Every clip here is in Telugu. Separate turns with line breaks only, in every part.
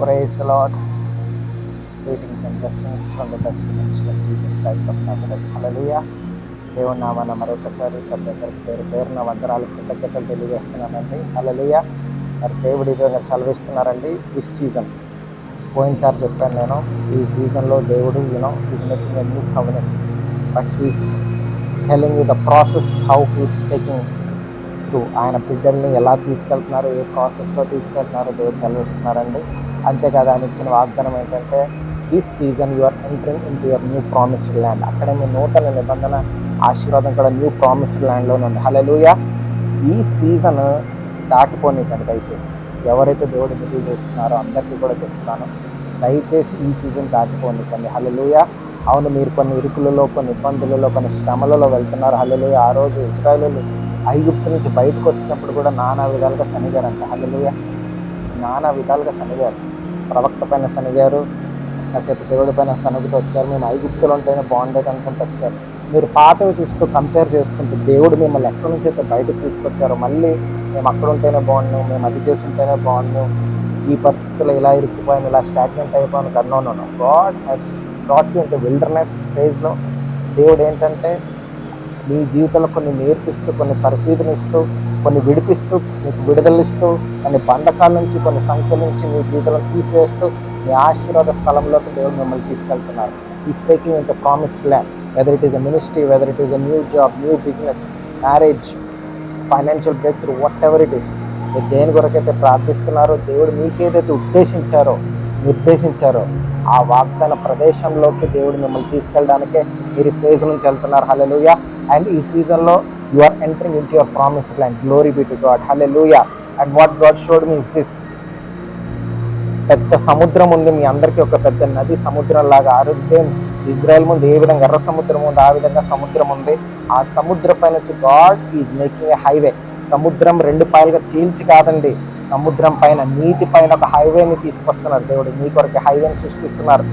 Praise the Lord. Greetings and blessings from the best ministry of Jesus Christ of Nazareth. Hallelujah. దేవుని నామాన మరొకసారి ప్రతి ఒక్కరికి పేరు పేరున వందనాలు కృతజ్ఞతలు తెలియజేస్తున్నానండి. హల్లెలూయా. మరి దేవుడు ఇదిగా సెలవిస్తున్నారండి. ఈ సీజన్ పోయినసారి చెప్పాను నేను, ఈ సీజన్లో దేవుడు is making a new covenant, but he's telling you the process how he's taking through. ఆయన బిడ్డల్ని ఎలా తీసుకెళ్తున్నారు, ఏ ప్రాసెస్లో తీసుకెళ్తున్నారో దేవుడు సెలవిస్తున్నారండి. అంతేకాదు ఆయన ఇచ్చిన వాగ్దానం ఏంటంటే, this season you are entering into your new promised land. అక్కడే మీ నూతన నిబంధన ఆశీర్వాదం కూడా న్యూ ప్రామిస్డ్ ల్యాండ్లోనే ఉంది. హల్లెలూయా. ఈ సీజన్ దాటిపోనికండి దయచేసి. ఎవరైతే దేవుడు మిగులు చేస్తున్నారో అందరికీ కూడా చెప్తున్నాను, దయచేసి ఈ సీజన్ దాటిపోనికండి. హల్లెలూయా. అవును, మీరు కొన్ని ఇరుకులలో, కొన్ని ఇబ్బందులలో, కొన్ని శ్రమలలో వెళ్తున్నారు. హల్లెలూయా. ఆ రోజు ఇశ్రాయేలీయులు ఐగుప్తు నుంచి బయటకు వచ్చినప్పుడు కూడా నానా విధాలుగా సనిగారంట. హల్లెలూయా. నానా విధాలుగా సనిగారు. ప్రవక్త పైన సనిగారు, కాసేపు దేవుడి పైన సనుగుతూ వచ్చారు. మేము ఐగుప్తులో ఉంటేనే బాగుండేది అనుకుంటూ వచ్చారు. మీరు పాతవి చూస్తూ కంపేర్ చేసుకుంటూ దేవుడు మిమ్మల్ని ఎక్కడి నుంచి అయితే బయటకు తీసుకొచ్చారో మళ్ళీ మేము అక్కడ ఉంటేనే బాగున్నాం, మేము అది చేసి ఉంటేనే బాగున్నాం, ఈ పరిస్థితుల్లో ఇలా ఇరుక్కుపోయాం, ఇలా స్టాగ్నెంట్ అయిపోయాను కన్నాను. God has brought you into wilderness ఫేజ్లో. దేవుడు ఏంటంటే మీ జీవితంలో కొన్ని నేర్పిస్తూ, కొన్ని తర్ఫీదునిస్తూ, కొన్ని విడిపిస్తూ, మీకు విడుదలిస్తూ, కొన్ని బంధకాల నుంచి, కొన్ని సంఖ్యల నుంచి మీ జీవితంలో తీసివేస్తూ మీ ఆశీర్వాద స్థలంలోకి దేవుడు మిమ్మల్ని తీసుకెళ్తున్నారు. Is taking into promised land. Whether it is a ministry, whether it is a new job, new business, marriage, financial break through, what ever it is. మీరు దేని కొరకైతే ప్రార్థిస్తున్నారో, దేవుడు మీకేదైతే నిర్దేశించారో ఆ వాగ్దాన ప్రదేశంలోకి దేవుడు మిమ్మల్ని తీసుకెళ్ళడానికే మీరు ఈ ఫేజ్ నుంచి వెళ్తున్నారు. హల్లెలూయా. అండ్ ఈ సీజన్లో you are entering into your promised land. Glory be to God. Hallelujah. And what God showed me is this. పెద్ద సముద్రం ఉంది మీ అందరికీ, ఒక పెద్ద నది సముద్రం లాగా. ఆ రోజు సేమ్ ఇజ్రాయెల్ ముందు ఏ విధంగా ఎర్ర సముద్రం ఉంది, ఆ విధంగా సముద్రం ఉంది. ఆ సముద్రం పైన వచ్చి God is making a highway. సముద్రం రెండు పాయలుగా చీల్చి కాదండి, సముద్రం పైన, నీటి పైన ఒక హైవేని తీసుకొస్తున్నారు దేవుడు. మీ కొరకు హైవేని సృష్టిస్తున్నారు.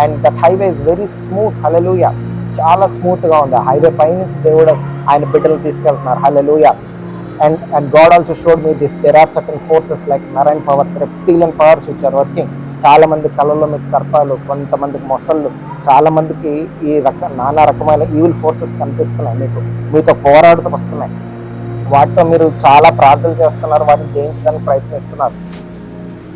And that highway is very smooth. Hallelujah. చాలా స్మూత్గా ఉంది. ఆ హైవే పైనుంచి దేవుడు ఆయన బిడ్డలు తీసుకెళ్తున్నారు. హల్లెలూయా. And God also showed me this. There are certain forces like marine powers, reptilian powers which are working. చాలా మంది కళల్లో మీకు సర్పాలు, కొంతమందికి మొసళ్ళు, చాలా మందికి నానా రకమైన ఈవిల్ ఫోర్సెస్ కనిపిస్తున్నాయి. మీతో పోరాడుతూ వస్తున్నాయి. వాటితో మీరు చాలా ప్రార్థనలు చేస్తున్నారు, వాటిని జయించడానికి ప్రయత్నిస్తున్నారు.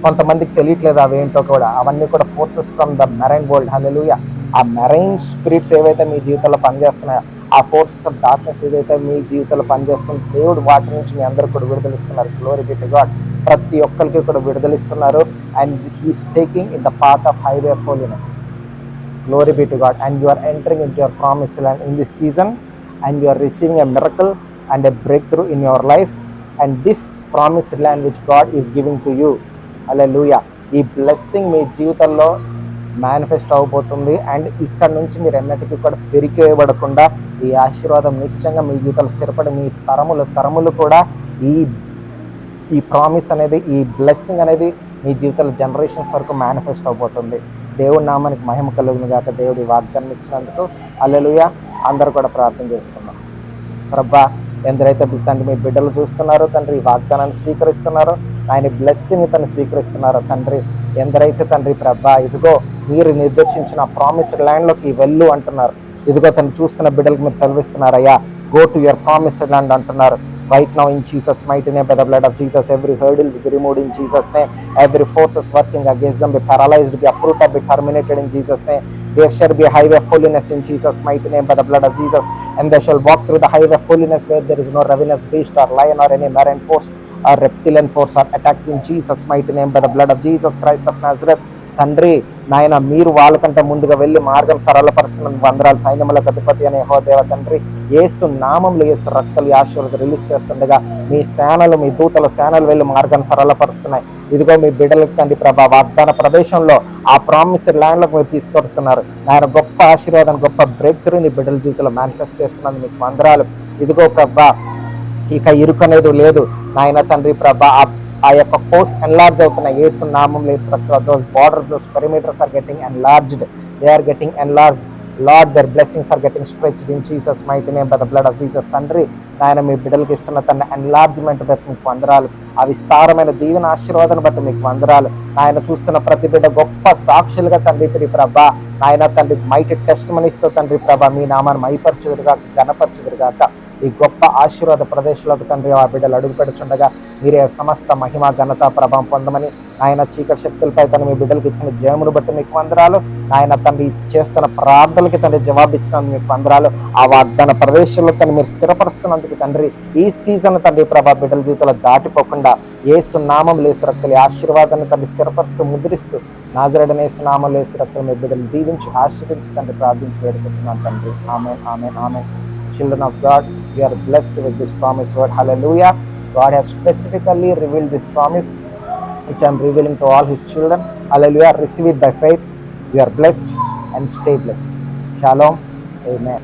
కొంతమందికి తెలియట్లేదు అవేంటో కూడా. అవన్నీ కూడా forces from the marine world. Hallelujah. ఆ మెరైన్ స్పిరిట్స్ ఏవైతే మీ జీవితంలో పనిచేస్తున్నాయో, ఆ ఫోర్సెస్ ఆఫ్ డార్క్నెస్ ఏదైతే మీ జీవితంలో పనిచేస్తుందో, దేవుడు వాటి నుంచి మీ అందరికి కూడా విడుదలిస్తున్నారు. Glory be to God. ప్రతి ఒక్కరికి కూడా విడుదలిస్తున్నారు. And he's taking in the path of highway of holiness. Glory be to God. And you are entering into your promised land in this season. And you are receiving a miracle and a breakthrough in your life. And this promised land which God is giving to you. Hallelujah. ఈ బ్లెస్సింగ్ మీ జీవితంలో మేనిఫెస్ట్ అవబోతుంది. అండ్ ఇక్కడ నుంచి మీరు ఎన్నటికీ కూడా పెరికేయబడకుండా ఈ ఆశీర్వాదం నిశ్చయంగా మీ జీవితంలో స్థిరపడి మీ తరములు కూడా ఈ ప్రామిస్ అనేది, ఈ బ్లెస్సింగ్ అనేది మీ జీవితంలో జనరేషన్స్ వరకు మేనిఫెస్ట్ అవబోతుంది. దేవుడి నామానికి మహిమ కలుగును గాక. దేవుడి వాగ్దానం ఇచ్చినందుకు హల్లెలూయా. అందరూ కూడా ప్రార్థన చేసుకుందాం. ప్రభువా, ఎందరైతే తండ్రి మీ బిడ్డలు చూస్తున్నారో తండ్రి, ఈ వాగ్దానాన్ని స్వీకరిస్తున్నారో, ఆయన బ్లెస్సింగ్ తను స్వీకరిస్తున్నారో తండ్రి, ఎందరైతే తండ్రి ప్రభా ఇదిగో మీరు నిర్దేశించిన ప్రామిస్డ్ ల్యాండ్లోకి వెళ్ళు అంటున్నారు, ఇదిగో తను చూస్తున్న బిడ్డలకు మీరు సెలవిస్తున్నారయ్యా, go to your promised land అంటున్నారు. Right now in Jesus' mighty name, by the blood of Jesus, every hurdle is be removed in Jesus' name. Every force is working against them be paralyzed, be uprooted, be terminated in Jesus' name. There shall be a highway of holiness in Jesus' mighty name, by the blood of Jesus. And they shall walk through the highway of holiness where there is no ravenous beast or lion or any marine force or reptilian force or attacks in Jesus' mighty name, by the blood of Jesus Christ of Nazareth. తండ్రి నాయన, మీరు వాళ్ళకంటే ముందుగా వెళ్ళి మార్గం సరళపరుస్తున్న వందరాలు. సైన్యములకు అధిపతి అనే దేవ తండ్రి, యేసు నామంలో యేసు రక్తలు ఆశీర్వాదం రిలీజ్ చేస్తుండగా మీ సేనలు, మీ దూతల సేనలు వెళ్ళి మార్గాన్ని సరళపరుస్తున్నాయి. ఇదిగో మీ బిడ్డలకు తండ్రి ప్రభా వాగ్దాన ప్రదేశంలో ఆ ప్రామిస్డ్ ల్యాండ్లోకి మీరు తీసుకొస్తున్నారు. ఆయన గొప్ప ఆశీర్వాదం, గొప్ప బ్రేక్ త్రూ నీ బిడ్డల జీవితంలో మేనిఫెస్ట్ చేస్తున్నాను. మీకు వందరాలు. ఇదిగో ప్రభా, ఇక ఇరుకు అనేది లేదు నాయన తండ్రి ప్రభా. ఆ యొక్క కోర్స్ ఎన్లార్జ్ అవుతున్నాయి యేసు నామములో, యేసు రక్తంలో. Those borders, those perimeters are getting enlarged, they are getting enlarge. Lord, their blessings are getting stretched in Jesus mighty name by the blood of Jesus. తండ్రి నాయన మీ బిడ్డలకు ఇస్తున్న తన ఎన్లార్జ్మెంట్ బట్టి మీకు వందనాలు, ఆ విస్తారమైన దీవెన ఆశీర్వాదాన్ని బట్టి మీకు వందనాలు. ఆయన చూస్తున్న ప్రతి బిడ్డ గొప్ప సాక్షులుగా తండ్రి ప్రభా, ఆయన తండ్రి మైటీ టెస్ట్ మనీస్తో తండ్రి ప్రభా మీ నామాన్ని మైపరచుదురుగా, ఘనపరచుదురుగాక. ఈ గొప్ప ఆశీర్వాద ప్రదేశంలోకి తండ్రి ఆ బిడ్డలు అడుగు పెడుచుండగా మీరే సమస్త మహిమ, ఘనత, ప్రభావం పొందమని ఆయన చీకటి శక్తులపై తను మీ బిడ్డలకు ఇచ్చిన జయమును బట్టి మీకు వందనాలు. ఆయన తండ్రి చేస్తున్న ప్రార్థనలకి తండ్రి జవాబు ఇచ్చినందుకు మీకు వందనాలు. ఆ వాగ్దాన ప్రదేశంలో తను మీరు స్థిరపరుస్తున్నందుకు తండ్రి ఈ సీజన్ తండ్రి ప్రభా బిడ్డల జీవితంలో దాటిపోకుండా యేసు నామములో, యేసు రక్తంలో ఆశీర్వాదాన్ని తండ్రి స్థిరపరుస్తూ, ముద్రిస్తూ, నాజరేయుడైన యేసు నామములో, యేసు రక్తంలో మీ బిడ్డలు దీవించి ఆశీర్వదించి తండ్రి ప్రార్థించి వేడుకుంటున్నాను తండ్రి. ఆమేన్, ఆమేన్, ఆమేన్. Children of God, we are blessed with this promise word. Hallelujah. God has specifically revealed this promise, which I am revealing to all his children. Hallelujah. Receive it by faith. You are blessed and stay blessed. Shalom. Amen.